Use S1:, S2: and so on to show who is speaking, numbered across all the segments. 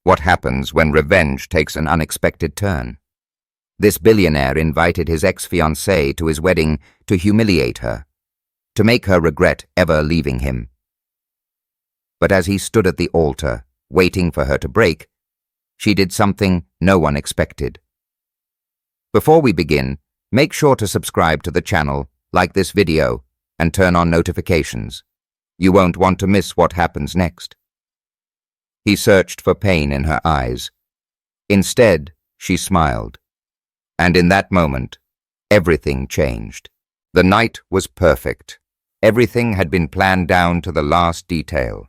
S1: What happens when revenge takes an unexpected turn? This billionaire invited his ex-fiancée to his wedding to humiliate her, to make her regret ever leaving him. But as he stood at the altar, waiting for her to break, she did something no one expected. Before we begin, make sure to subscribe to the channel, like this video, and turn on notifications. You won't want to miss what happens next. He searched for pain in her eyes. Instead, she smiled. And in that moment, everything changed. The night was perfect. Everything had been planned down to the last detail.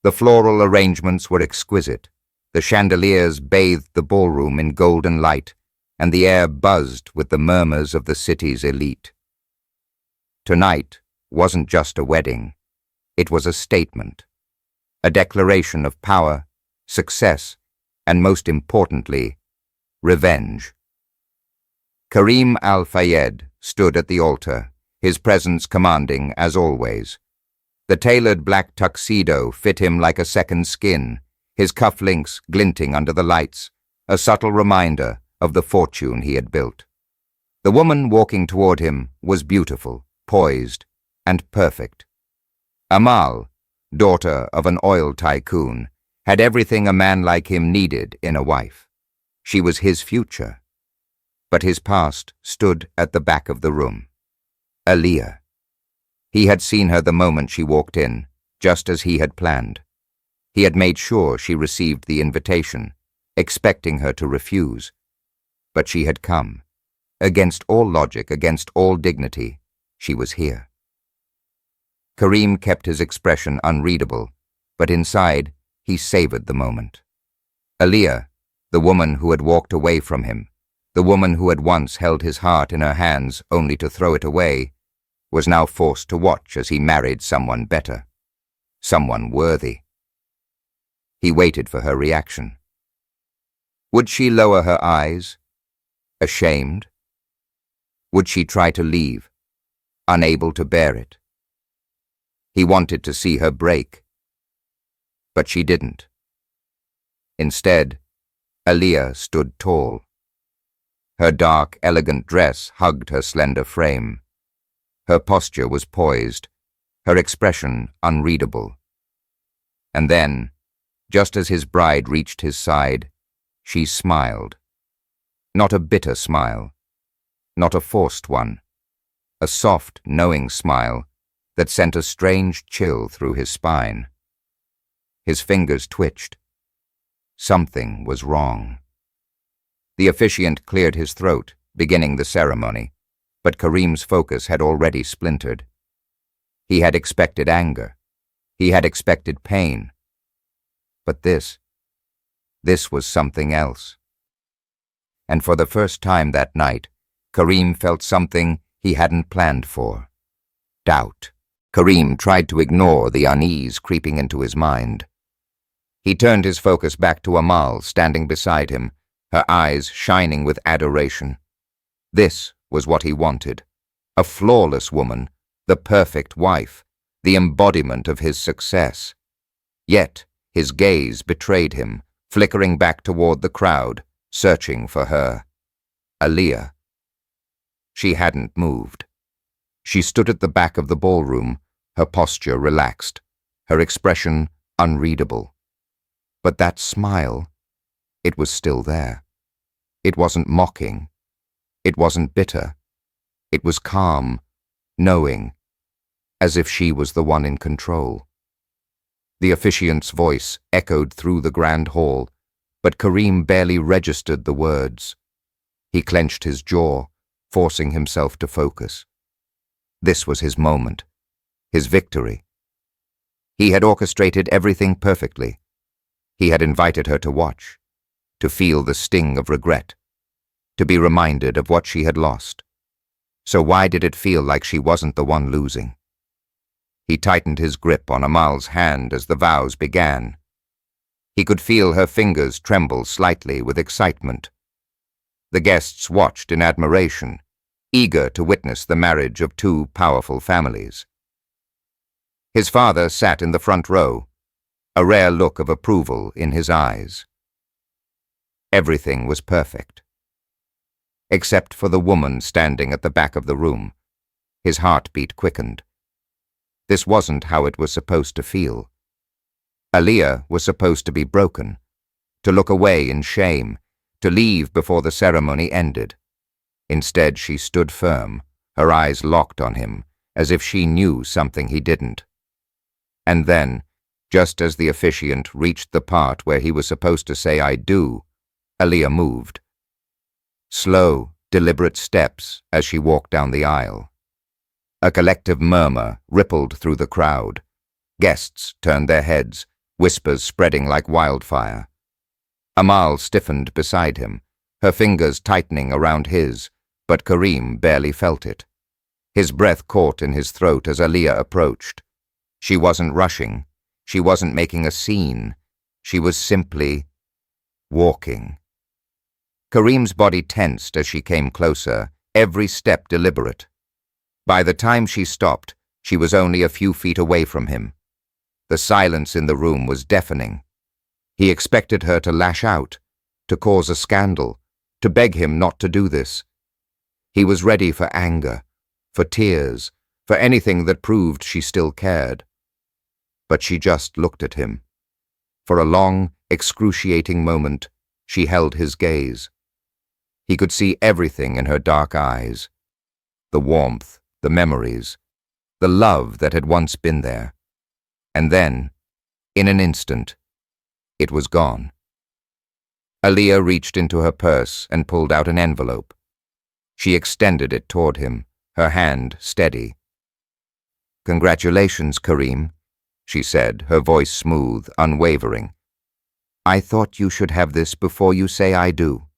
S1: The floral arrangements were exquisite. The chandeliers bathed the ballroom in golden light, and the air buzzed with the murmurs of the city's elite. Tonight wasn't just a wedding. It was a statement, a declaration of power, success, and most importantly, revenge. Karim Al-Fayed stood at the altar, his presence commanding as always. The tailored black tuxedo fit him like a second skin, his cufflinks glinting under the lights, a subtle reminder of the fortune he had built. The woman walking toward him was beautiful, poised, and perfect. Amal, daughter of an oil tycoon, had everything a man like him needed in a wife. She was his future. But his past stood at the back of the room. Aaliyah. He had seen her the moment she walked in, just as he had planned. He had made sure she received the invitation, expecting her to refuse. But she had come. Against all logic, against all dignity, she was here. Karim kept his expression unreadable, but inside, he savored the moment. Aaliyah, the woman who had walked away from him, the woman who had once held his heart in her hands only to throw it away, was now forced to watch as he married someone better, someone worthy. He waited for her reaction. Would she lower her eyes, ashamed? Would she try to leave, unable to bear it? He wanted to see her break, but she didn't. Instead, Aaliyah stood tall. Her dark, elegant dress hugged her slender frame. Her posture was poised, her expression unreadable. And then, just as his bride reached his side, she smiled. Not a bitter smile, not a forced one, a soft, knowing smile that sent a strange chill through his spine. His fingers twitched. Something was wrong. The officiant cleared his throat, beginning the ceremony, but Karim's focus had already splintered. He had expected anger. He had expected pain. But this was something else. And for the first time that night, Karim felt something he hadn't planned for. Doubt. Karim tried to ignore the unease creeping into his mind. He turned his focus back to Amal standing beside him, her eyes shining with adoration. This was what he wanted. A flawless woman, the perfect wife, the embodiment of his success. Yet his gaze betrayed him, flickering back toward the crowd, searching for her. Aaliyah. She hadn't moved. She stood at the back of the ballroom, her posture relaxed, her expression unreadable. But that smile, it was still there. It wasn't mocking. It wasn't bitter. It was calm, knowing, as if she was the one in control. The officiant's voice echoed through the grand hall, but Karim barely registered the words. He clenched his jaw, forcing himself to focus. This was his moment, his victory. He had orchestrated everything perfectly. He had invited her to watch, to feel the sting of regret, to be reminded of what she had lost. So why did it feel like she wasn't the one losing? He tightened his grip on Amal's hand as the vows began. He could feel her fingers tremble slightly with excitement. The guests watched in admiration, eager to witness the marriage of two powerful families. His father sat in the front row, a rare look of approval in his eyes. Everything was perfect. Except for the woman standing at the back of the room. His heartbeat quickened. This wasn't how it was supposed to feel. Aaliyah was supposed to be broken, to look away in shame, to leave before the ceremony ended. Instead, she stood firm, her eyes locked on him, as if she knew something he didn't. And then, just as the officiant reached the part where he was supposed to say "I do," Aaliyah moved. Slow, deliberate steps as she walked down the aisle. A collective murmur rippled through the crowd. Guests turned their heads, whispers spreading like wildfire. Amal stiffened beside him, her fingers tightening around his, but Kareem barely felt it. His breath caught in his throat as Aaliyah approached. She wasn't rushing. She wasn't making a scene. She was simply walking. Kareem's body tensed as she came closer, every step deliberate. By the time she stopped, she was only a few feet away from him. The silence in the room was deafening. He expected her to lash out, to cause a scandal, to beg him not to do this. He was ready for anger, for tears, for anything that proved she still cared. But she just looked at him. For a long, excruciating moment, she held his gaze. He could see everything in her dark eyes. The warmth, the memories, the love that had once been there. And then, in an instant, it was gone. Aaliyah reached into her purse and pulled out an envelope. She extended it toward him, her hand steady. "Congratulations, Kareem," she said, her voice smooth, unwavering. "I thought you should have this before you say I do."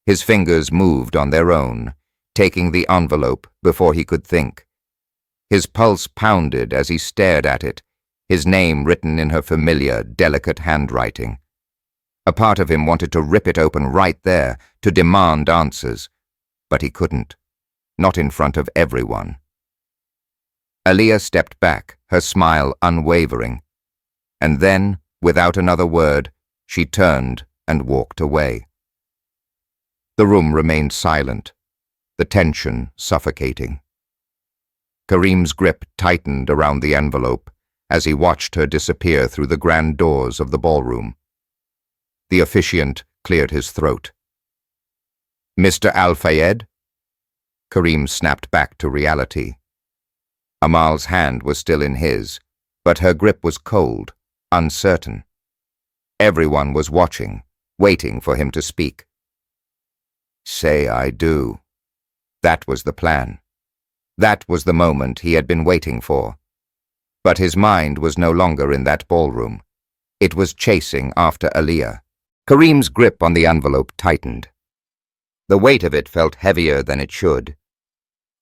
S1: His fingers moved on their own, taking the envelope before he could think. His pulse pounded as he stared at it, his name written in her familiar, delicate handwriting. A part of him wanted to rip it open right there, to demand answers, but he couldn't, not in front of everyone. Aaliyah stepped back, her smile unwavering, and then, without another word, she turned and walked away. The room remained silent, the tension suffocating. Kareem's grip tightened around the envelope as he watched her disappear through the grand doors of the ballroom. The officiant cleared his throat. "Mr. Al-Fayed?" Kareem snapped back to reality. Amal's hand was still in his, but her grip was cold, uncertain. Everyone was watching, waiting for him to speak. "Say I do." That was the plan. That was the moment he had been waiting for. But his mind was no longer in that ballroom. It was chasing after Aaliyah. Kareem's grip on the envelope tightened. The weight of it felt heavier than it should.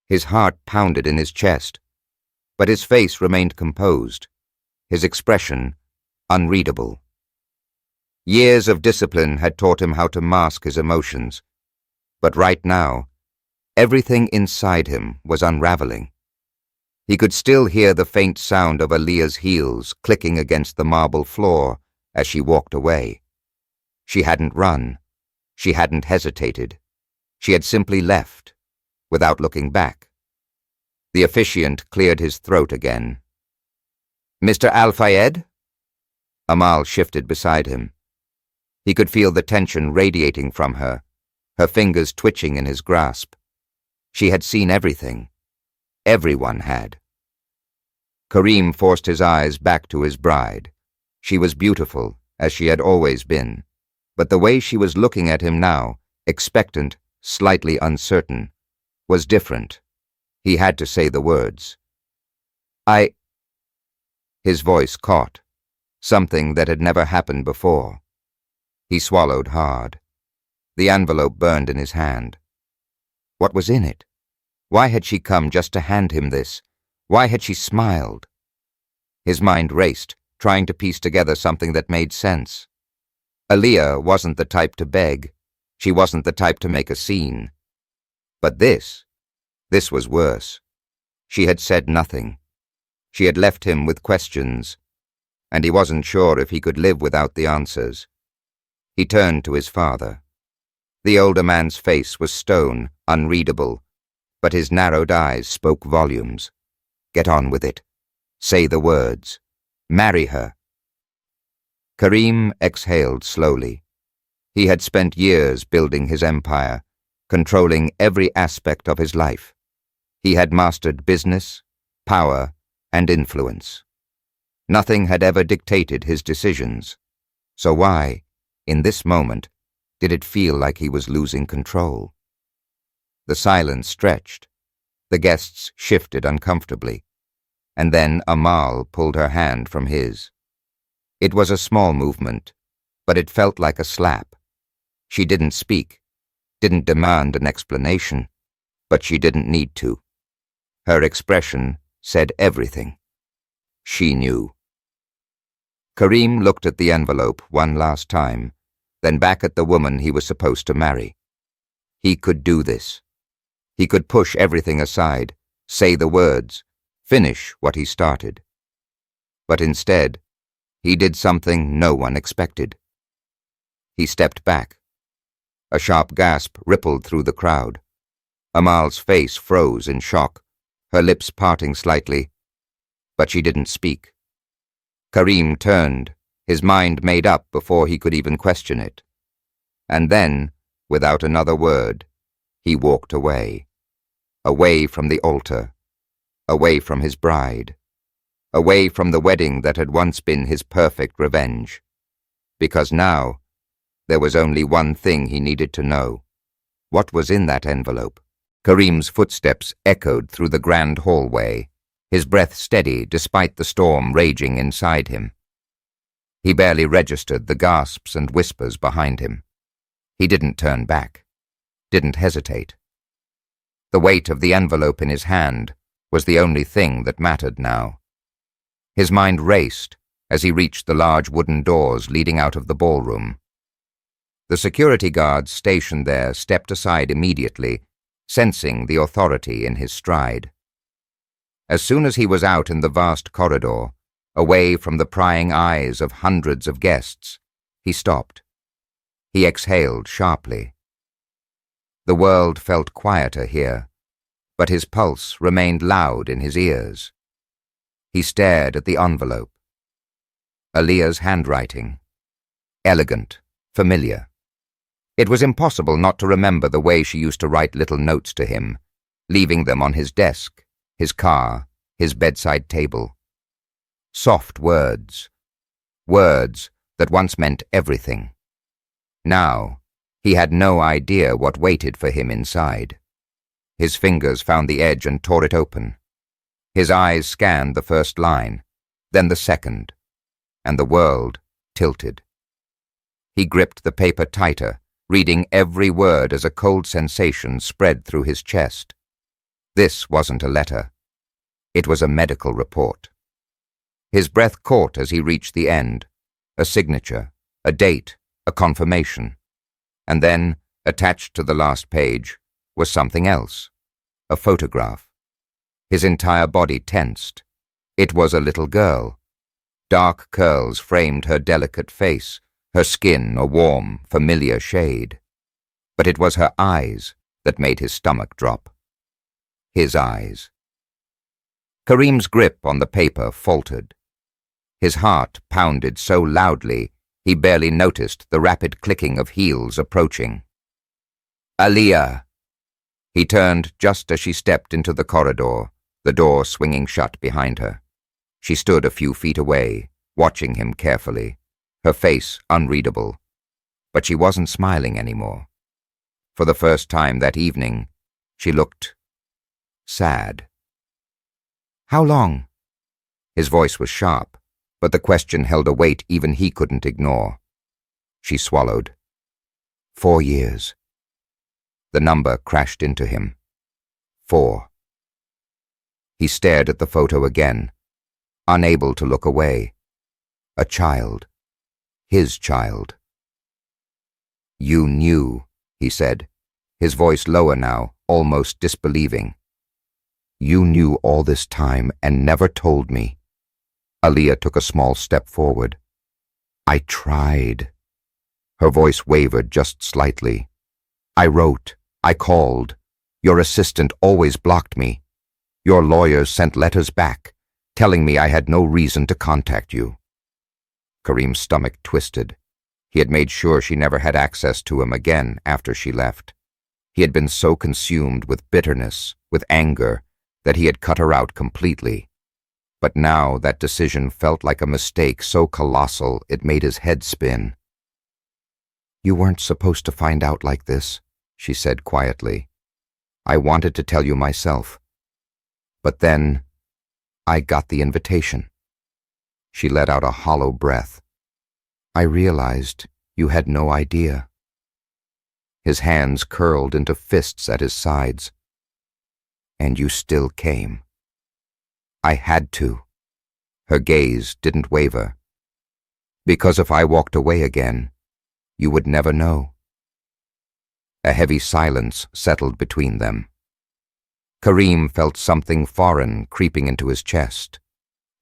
S1: His heart pounded in his chest, but his face remained composed, his expression unreadable. Years of discipline had taught him how to mask his emotions, but right now, everything inside him was unraveling. He could still hear the faint sound of Aaliyah's heels clicking against the marble floor as she walked away. She hadn't run. She hadn't hesitated. She had simply left, without looking back. The officiant cleared his throat again. "Mr. Al-Fayed?" Amal shifted beside him. He could feel the tension radiating from her, her fingers twitching in his grasp. She had seen everything. Everyone had. Kareem forced his eyes back to his bride. She was beautiful, as she had always been, but the way she was looking at him now, expectant, slightly uncertain, was different. He had to say the words. His voice caught, something that had never happened before. He swallowed hard. The envelope burned in his hand. What was in it? Why had she come just to hand him this? Why had she smiled? His mind raced, trying to piece together something that made sense. Aaliyah wasn't the type to beg. She wasn't the type to make a scene. But this was worse. She had said nothing. She had left him with questions, and he wasn't sure if he could live without the answers. He turned to his father. The older man's face was stone, unreadable, but his narrowed eyes spoke volumes. Get on with it. Say the words. Marry her. Karim exhaled slowly. He had spent years building his empire, controlling every aspect of his life. He had mastered business, power, and influence. Nothing had ever dictated his decisions. So why, in this moment, did it feel like he was losing control? The silence stretched. The guests shifted uncomfortably. And then Amal pulled her hand from his. It was a small movement, but it felt like a slap. She didn't speak, didn't demand an explanation, but she didn't need to. Her expression said everything. She knew. Karim looked at the envelope one last time, then back at the woman he was supposed to marry. He could do this. He could push everything aside, say the words, finish what he started. But instead, he did something no one expected. He stepped back. A sharp gasp rippled through the crowd. Amal's face froze in shock, her lips parting slightly, but she didn't speak. Karim turned, his mind made up before he could even question it. And then, without another word, he walked away. Away from the altar, away from his bride, away from the wedding that had once been his perfect revenge. Because now, there was only one thing he needed to know. What was in that envelope? Karim's footsteps echoed through the grand hallway, his breath steady despite the storm raging inside him. He barely registered the gasps and whispers behind him. He didn't turn back, didn't hesitate. The weight of the envelope in his hand was the only thing that mattered now. His mind raced as he reached the large wooden doors leading out of the ballroom. The security guards stationed there stepped aside immediately, sensing the authority in his stride. As soon as he was out in the vast corridor, away from the prying eyes of hundreds of guests, he stopped. He exhaled sharply. The world felt quieter here, but his pulse remained loud in his ears. He stared at the envelope. Aaliyah's handwriting. Elegant, familiar. It was impossible not to remember the way she used to write little notes to him, leaving them on his desk, his car, his bedside table. Soft words. Words that once meant everything. Now, he had no idea what waited for him inside. His fingers found the edge and tore it open. His eyes scanned the first line, then the second, and the world tilted. He gripped the paper tighter, reading every word as a cold sensation spread through his chest. This wasn't a letter. It was a medical report. His breath caught as he reached the end. A signature, a date, a confirmation. And then, attached to the last page, was something else. A photograph. His entire body tensed. It was a little girl. Dark curls framed her delicate face, her skin a warm, familiar shade. But it was her eyes that made his stomach drop. His eyes. Karim's grip on the paper faltered. His heart pounded so loudly he barely noticed the rapid clicking of heels approaching. Aaliyah! He turned just as she stepped into the corridor, the door swinging shut behind her. She stood a few feet away, watching him carefully, her face unreadable. But she wasn't smiling anymore. For the first time that evening, she looked sad. How long? His voice was sharp, but the question held a weight even he couldn't ignore. She swallowed. 4 years. The number crashed into him. 4. He stared at the photo again, unable to look away. A child. His child. You knew, he said, his voice lower now, almost disbelieving. You knew all this time and never told me. Aaliyah took a small step forward. I tried. Her voice wavered just slightly. I wrote. I called. Your assistant always blocked me. Your lawyers sent letters back, telling me I had no reason to contact you. Kareem's stomach twisted. He had made sure she never had access to him again after she left. He had been so consumed with bitterness, with anger, that he had cut her out completely. But now that decision felt like a mistake so colossal it made his head spin. You weren't supposed to find out like this, she said quietly. I wanted to tell you myself. But then, I got the invitation. She let out a hollow breath. I realized you had no idea. His hands curled into fists at his sides. And you still came. I had to. Her gaze didn't waver. Because if I walked away again, you would never know. A heavy silence settled between them. Kareem felt something foreign creeping into his chest.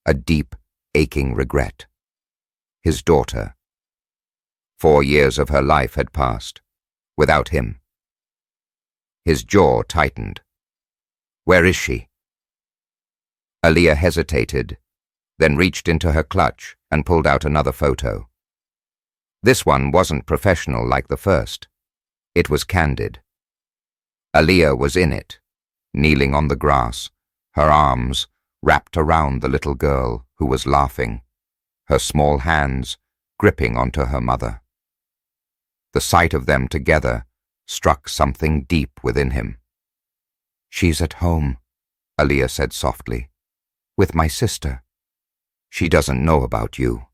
S1: A deep, aching regret. His daughter. 4 years of her life had passed, without him. His jaw tightened. Where is she? Aaliyah hesitated, then reached into her clutch and pulled out another photo. This one wasn't professional like the first. It was candid. Aaliyah was in it, kneeling on the grass, her arms wrapped around the little girl who was laughing, her small hands gripping onto her mother. The sight of them together struck something deep within him. She's at home, Aaliyah said softly, with my sister. She doesn't know about you.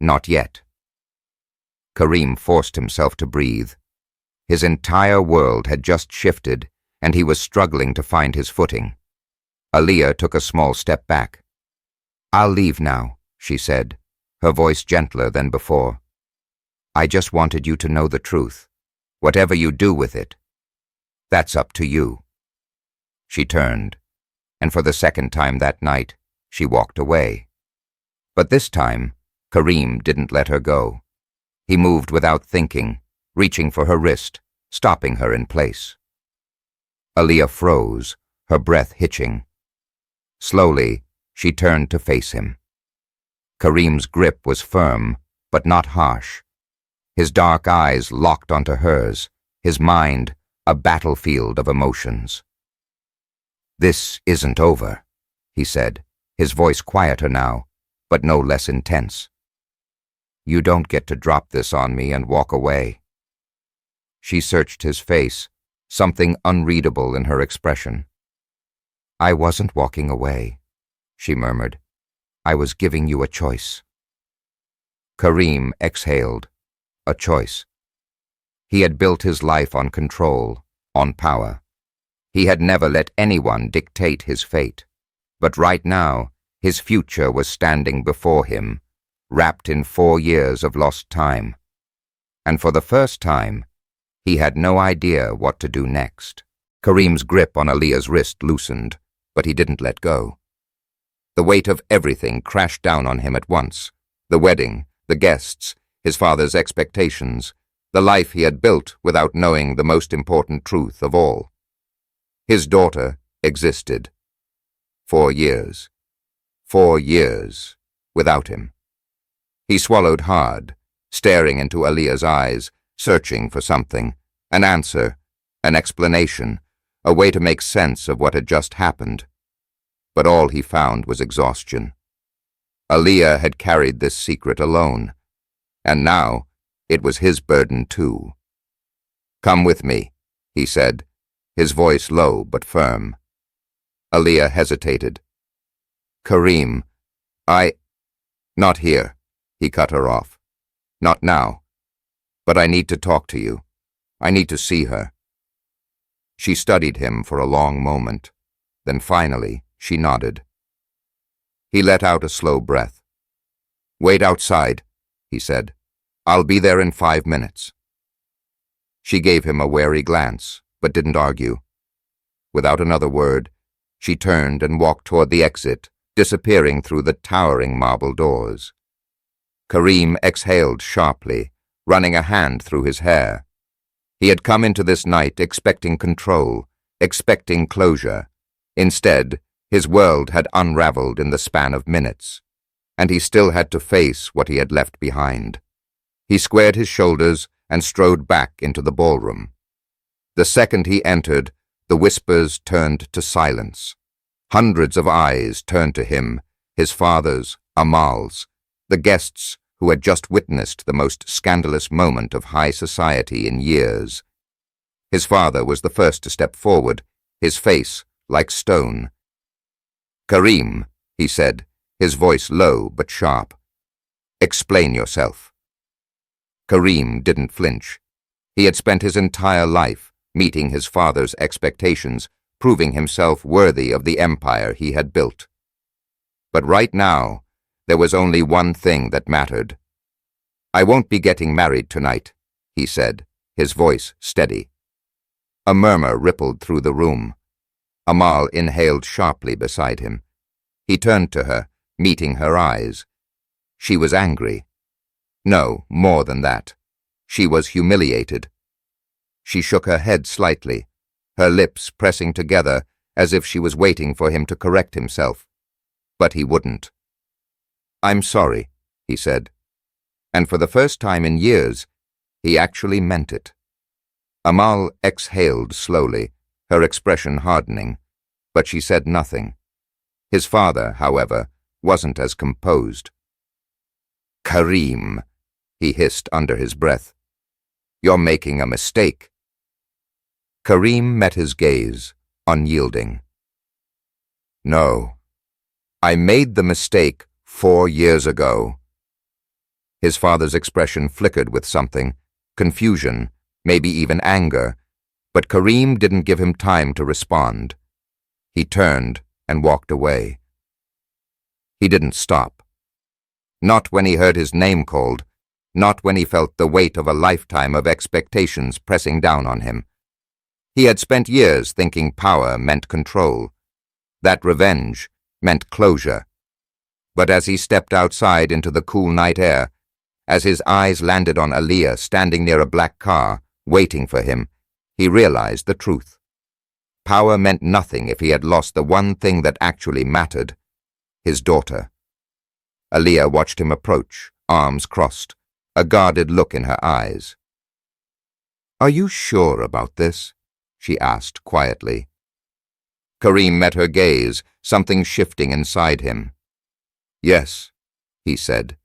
S1: Not yet. Kareem forced himself to breathe. His entire world had just shifted, and he was struggling to find his footing. Aaliyah took a small step back. I'll leave now, she said, her voice gentler than before. I just wanted you to know the truth. Whatever you do with it, that's up to you. She turned, and for the second time that night, she walked away. But this time, Kareem didn't let her go. He moved without thinking, reaching for her wrist, stopping her in place. Aaliyah froze, her breath hitching. Slowly, she turned to face him. Kareem's grip was firm, but not harsh. His dark eyes locked onto hers, his mind a battlefield of emotions. This isn't over, he said, his voice quieter now, but no less intense. You don't get to drop this on me and walk away. She searched his face, something unreadable in her expression. I wasn't walking away, she murmured. I was giving you a choice. Kareem exhaled. A choice. He had built his life on control, on power. He had never let anyone dictate his fate. But right now, his future was standing before him, wrapped in 4 years of lost time. And for the first time, he had no idea what to do next. Kareem's grip on Aaliyah's wrist loosened, but he didn't let go. The weight of everything crashed down on him at once. The wedding, the guests, his father's expectations, the life he had built without knowing the most important truth of all. His daughter existed. 4 years. 4 years without him. He swallowed hard, staring into Aaliyah's eyes, searching for something, an answer, an explanation, a way to make sense of what had just happened. But all he found was exhaustion. Aaliyah had carried this secret alone, and now it was his burden too. Come with me, he said, his voice low but firm. Aaliyah hesitated. Kareem, Not here, he cut her off. Not now. But I need to talk to you. I need to see her. She studied him for a long moment. Then finally, she nodded. He let out a slow breath. Wait outside, he said. I'll be there in 5 minutes. She gave him a wary glance, but didn't argue. Without another word, she turned and walked toward the exit, disappearing through the towering marble doors. Kareem exhaled sharply, running a hand through his hair. He had come into this night expecting control, expecting closure. Instead, his world had unraveled in the span of minutes, and he still had to face what he had left behind. He squared his shoulders and strode back into the ballroom. The second he entered, the whispers turned to silence. Hundreds of eyes turned to him, his father's, Amal's, the guests who had just witnessed the most scandalous moment of high society in years. His father was the first to step forward, his face like stone. "Karim," he said, his voice low but sharp. "Explain yourself." Karim didn't flinch. He had spent his entire life meeting his father's expectations, proving himself worthy of the empire he had built. But right now, there was only one thing that mattered. "I won't be getting married tonight," he said, his voice steady. A murmur rippled through the room. Amal inhaled sharply beside him. He turned to her, meeting her eyes. She was angry. No, more than that. She was humiliated. She shook her head slightly, her lips pressing together as if she was waiting for him to correct himself. But he wouldn't. "I'm sorry," he said. And for the first time in years, he actually meant it. Amal exhaled slowly, her expression hardening, but she said nothing. His father, however, wasn't as composed. "Karim," he hissed under his breath. "You're making a mistake." Karim met his gaze, unyielding. "No, I made the mistake 4 years ago." His father's expression flickered with something, confusion, maybe even anger, but Karim didn't give him time to respond. He turned and walked away. He didn't stop. Not when he heard his name called, not when he felt the weight of a lifetime of expectations pressing down on him. He had spent years thinking power meant control, that revenge meant closure. But as he stepped outside into the cool night air, as his eyes landed on Aliyah standing near a black car, waiting for him, he realized the truth. Power meant nothing if he had lost the one thing that actually mattered, his daughter. Aliyah watched him approach, arms crossed, a guarded look in her eyes. "Are you sure about this?" she asked quietly. Karim met her gaze, something shifting inside him. "Yes," he said.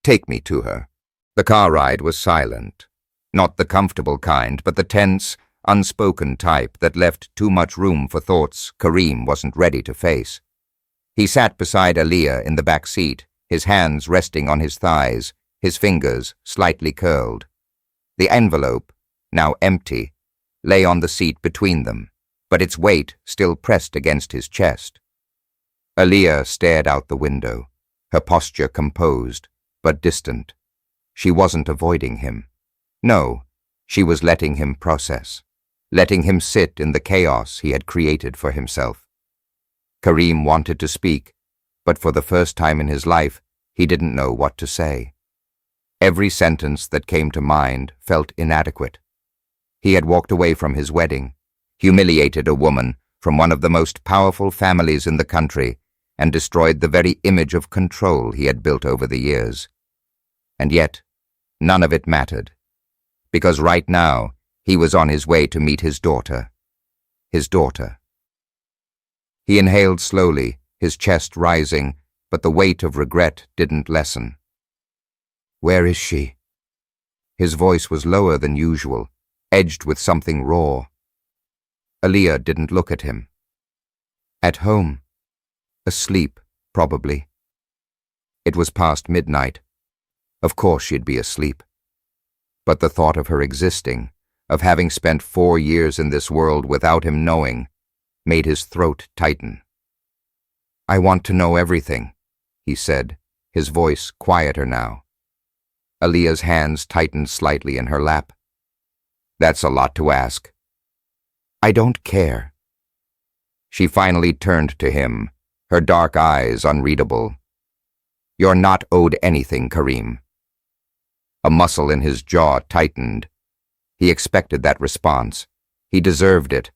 S1: "Take me to her." The car ride was silent. Not the comfortable kind, but the tense, unspoken type that left too much room for thoughts Karim wasn't ready to face. He sat beside Aliyah in the back seat, his hands resting on his thighs, his fingers slightly curled. The envelope, now empty, lay on the seat between them, but its weight still pressed against his chest. Aliyah stared out the window, her posture composed, but distant. She wasn't avoiding him. No, she was letting him process, letting him sit in the chaos he had created for himself. Karim wanted to speak, but for the first time in his life, he didn't know what to say. Every sentence that came to mind felt inadequate. He had walked away from his wedding, humiliated a woman from one of the most powerful families in the country, and destroyed the very image of control he had built over the years. And yet, none of it mattered, because right now he was on his way to meet his daughter. His daughter. He inhaled slowly, his chest rising, but the weight of regret didn't lessen. "Where is she?" His voice was lower than usual, edged with something raw. Aliyah didn't look at him. "At home. Asleep, probably." It was past midnight. Of course she'd be asleep. But the thought of her existing, of having spent 4 years in this world without him knowing, made his throat tighten. "I want to know everything," he said, his voice quieter now. Aliyah's hands tightened slightly in her lap. "That's a lot to ask." "I don't care." She finally turned to him, her dark eyes unreadable. "You're not owed anything, Karim." A muscle in his jaw tightened. He expected that response. He deserved it.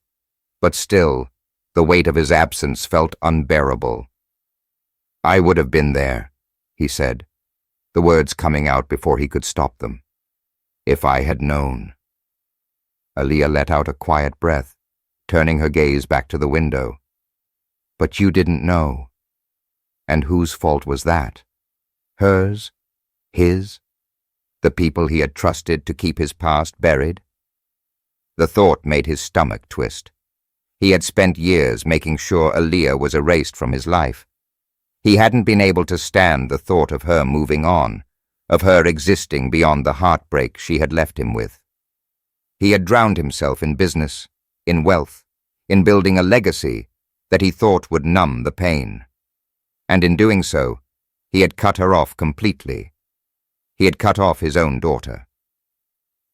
S1: But still, the weight of his absence felt unbearable. "I would have been there," he said, the words coming out before he could stop them. "If I had known." Aaliyah let out a quiet breath, turning her gaze back to the window. "But you didn't know." And whose fault was that? Hers? His? The people he had trusted to keep his past buried? The thought made his stomach twist. He had spent years making sure Aaliyah was erased from his life. He hadn't been able to stand the thought of her moving on, of her existing beyond the heartbreak she had left him with. He had drowned himself in business, in wealth, in building a legacy that he thought would numb the pain. And in doing so, he had cut her off completely. He had cut off his own daughter.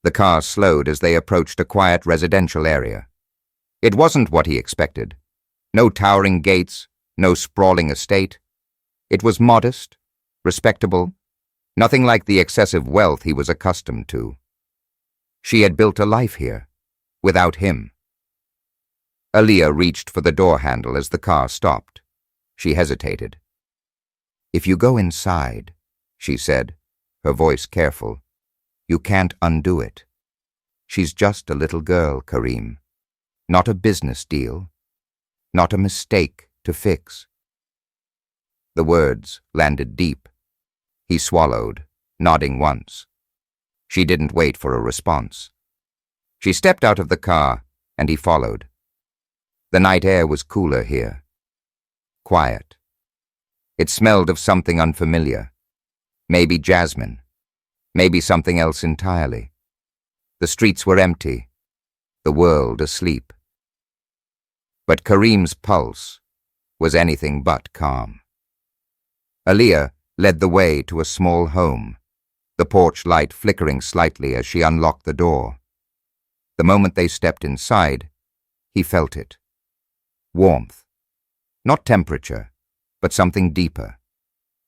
S1: The car slowed as they approached a quiet residential area. It wasn't what he expected. No towering gates, no sprawling estate. It was modest, respectable, nothing like the excessive wealth he was accustomed to. She had built a life here, without him. Aaliyah reached for the door handle as the car stopped. She hesitated. "If you go inside," she said, her voice careful, "you can't undo it. She's just a little girl, Kareem. Not a business deal. Not a mistake to fix." The words landed deep. He swallowed, nodding once. She didn't wait for a response. She stepped out of the car, and he followed. The night air was cooler here. Quiet. It smelled of something unfamiliar. Maybe jasmine. Maybe something else entirely. The streets were empty. The world asleep. But Kareem's pulse was anything but calm. Aaliyah led the way to a small home, the porch light flickering slightly as she unlocked the door. The moment they stepped inside, he felt it. Warmth. Not temperature, but something deeper.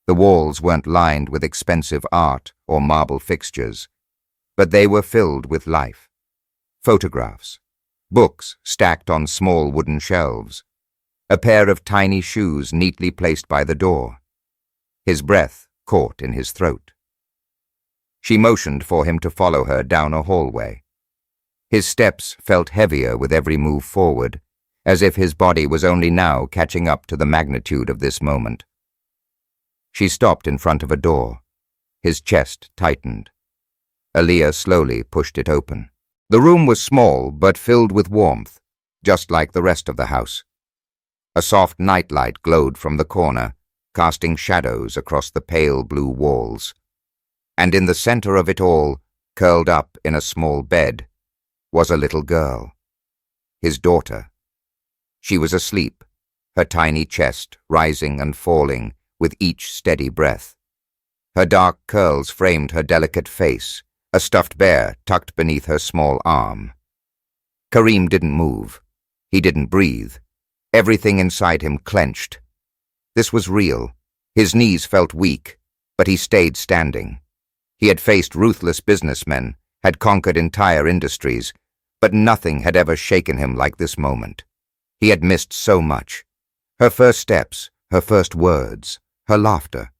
S1: The walls weren't lined with expensive art or marble fixtures, but they were filled with life. Photographs, books stacked on small wooden shelves, a pair of tiny shoes neatly placed by the door. His breath caught in his throat. She motioned for him to follow her down a hallway. His steps felt heavier with every move forward, as if his body was only now catching up to the magnitude of this moment. She stopped in front of a door. His chest tightened. Aaliyah slowly pushed it open. The room was small but filled with warmth, just like the rest of the house. A soft nightlight glowed from the corner, casting shadows across the pale blue walls. And in the center of it all, curled up in a small bed, was a little girl. His daughter. She was asleep, her tiny chest rising and falling with each steady breath. Her dark curls framed her delicate face, a stuffed bear tucked beneath her small arm. Kareem didn't move. He didn't breathe. Everything inside him clenched. This was real. His knees felt weak, but he stayed standing. He had faced ruthless businessmen, had conquered entire industries, but nothing had ever shaken him like this moment. He had missed so much. Her first steps, her first words, her laughter.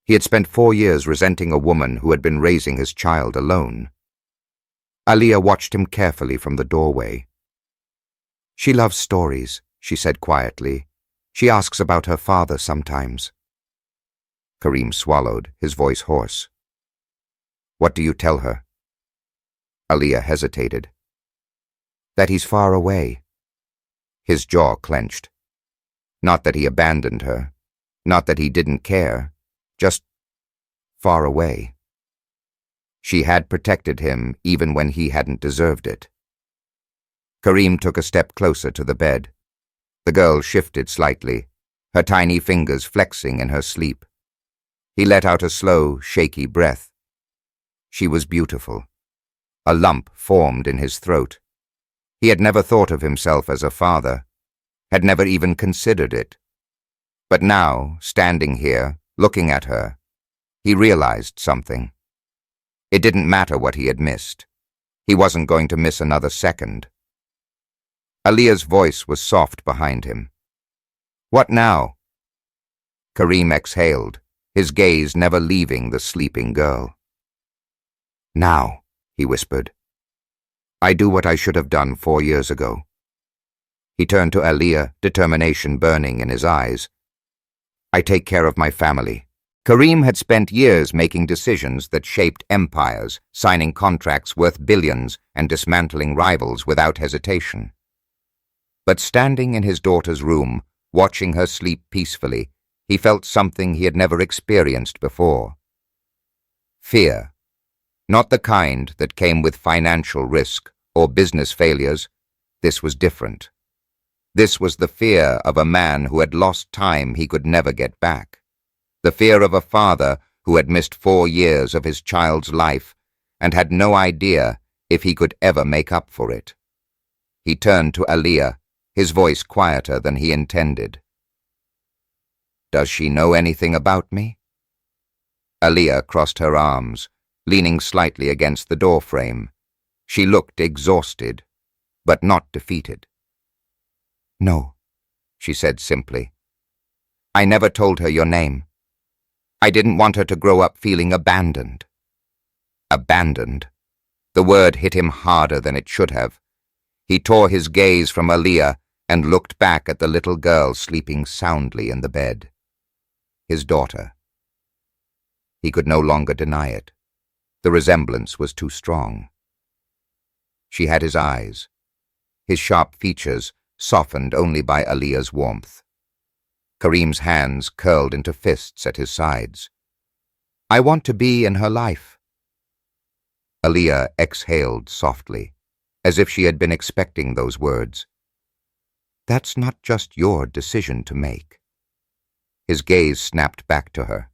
S1: He had spent 4 years resenting a woman who had been raising his child alone. Aaliyah watched him carefully from the doorway. "She loves stories," she said quietly. "She asks about her father sometimes." Kareem swallowed, his voice hoarse. "What do you tell her?" Aaliyah hesitated. "That he's far away." His jaw clenched. Not that he abandoned her, not that he didn't care, just far away. She had protected him even when he hadn't deserved it. Kareem took a step closer to the bed. The girl shifted slightly, her tiny fingers flexing in her sleep. He let out a slow, shaky breath. She was beautiful. A lump formed in his throat. He had never thought of himself as a father, had never even considered it. But now, standing here, looking at her, he realized something. It didn't matter what he had missed. He wasn't going to miss another second. Aaliyah's voice was soft behind him. "What now?" Karim exhaled, his gaze never leaving the sleeping girl. "Now," he whispered. "I do what I should have done 4 years ago." He turned to Aaliyah, determination burning in his eyes. "I take care of my family." Karim had spent years making decisions that shaped empires, signing contracts worth billions and dismantling rivals without hesitation. But standing in his daughter's room, watching her sleep peacefully, he felt something he had never experienced before. Fear. Not the kind that came with financial risk or business failures. This was different. This was the fear of a man who had lost time he could never get back. The fear of a father who had missed 4 years of his child's life and had no idea if he could ever make up for it. He turned to Aaliyah, his voice quieter than he intended. "Does she know anything about me?" Aaliyah crossed her arms, leaning slightly against the doorframe. She looked exhausted, but not defeated. "No," she said simply. "I never told her your name. I didn't want her to grow up feeling abandoned." Abandoned. The word hit him harder than it should have. He tore his gaze from Aaliyah and looked back at the little girl sleeping soundly in the bed. His daughter. He could no longer deny it. The resemblance was too strong. She had his eyes, his sharp features softened only by Aaliyah's warmth. Karim's hands curled into fists at his sides. "I want to be in her life." Aaliyah exhaled softly, as if she had been expecting those words. "That's not just your decision to make." His gaze snapped back to her.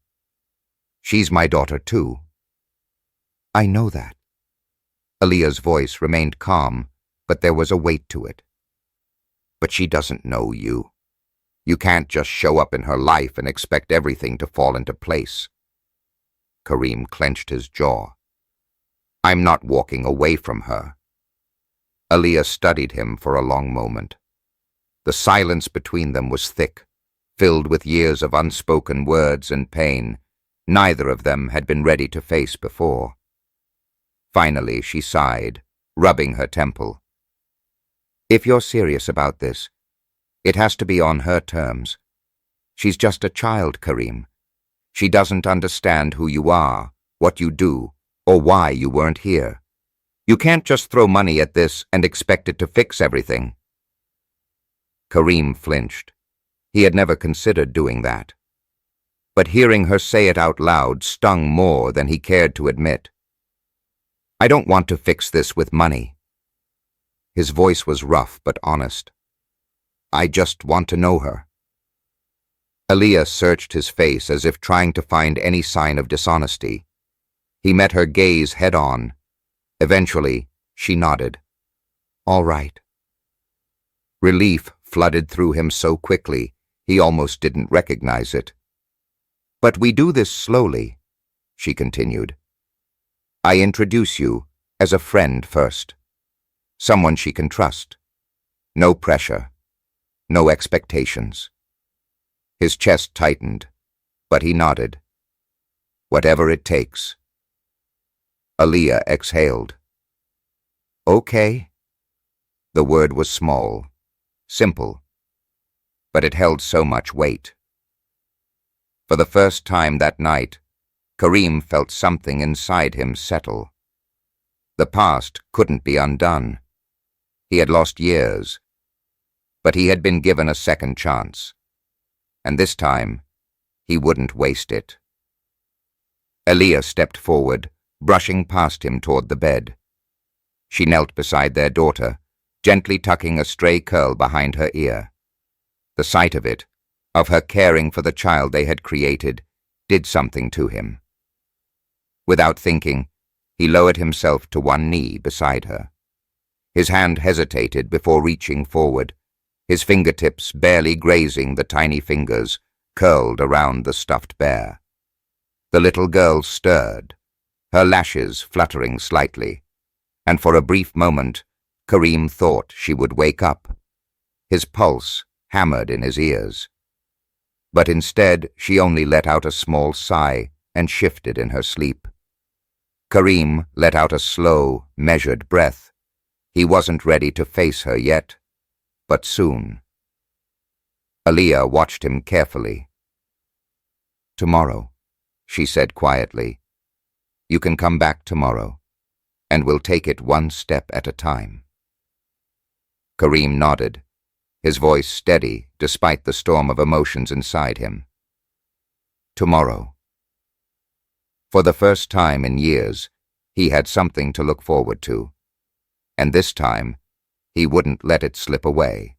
S1: "She's my daughter too." "I know that." Aaliyah's voice remained calm, but there was a weight to it. "But she doesn't know you. You can't just show up in her life and expect everything to fall into place." Karim clenched his jaw. "I'm not walking away from her." Aaliyah studied him for a long moment. The silence between them was thick, filled with years of unspoken words and pain neither of them had been ready to face before. Finally she sighed, rubbing her temple. "If you're serious about this, it has to be on her terms. She's just a child, Karim. She doesn't understand who you are, what you do, or why you weren't here. You can't just throw money at this and expect it to fix everything." Karim flinched. He had never considered doing that. But hearing her say it out loud stung more than he cared to admit. "I don't want to fix this with money." His voice was rough but honest. "I just want to know her." Aaliyah searched his face as if trying to find any sign of dishonesty. He met her gaze head-on. Eventually, she nodded. "All right." Relief flooded through him so quickly, he almost didn't recognize it. "But we do this slowly," she continued. "I introduce you as a friend first. Someone she can trust. No pressure. No expectations." His chest tightened, but he nodded. "Whatever it takes." Aaliyah exhaled. "Okay." The word was small, simple, but it held so much weight. For the first time that night, Karim felt something inside him settle. The past couldn't be undone. He had lost years, but he had been given a second chance, and this time he wouldn't waste it. Aaliyah stepped forward, brushing past him toward the bed. She knelt beside their daughter, gently tucking a stray curl behind her ear. The sight of it, of her caring for the child they had created, did something to him. Without thinking, he lowered himself to one knee beside her. His hand hesitated before reaching forward, his fingertips barely grazing the tiny fingers curled around the stuffed bear. The little girl stirred, her lashes fluttering slightly, and for a brief moment, Karim thought she would wake up. His pulse hammered in his ears. But instead, she only let out a small sigh and shifted in her sleep. Karim let out a slow, measured breath. He wasn't ready to face her yet, but soon. Aliyah watched him carefully. "Tomorrow," she said quietly. "You can come back tomorrow, and we'll take it one step at a time." Karim nodded, his voice steady despite the storm of emotions inside him. Tomorrow. For the first time in years, he had something to look forward to, and this time, he wouldn't let it slip away.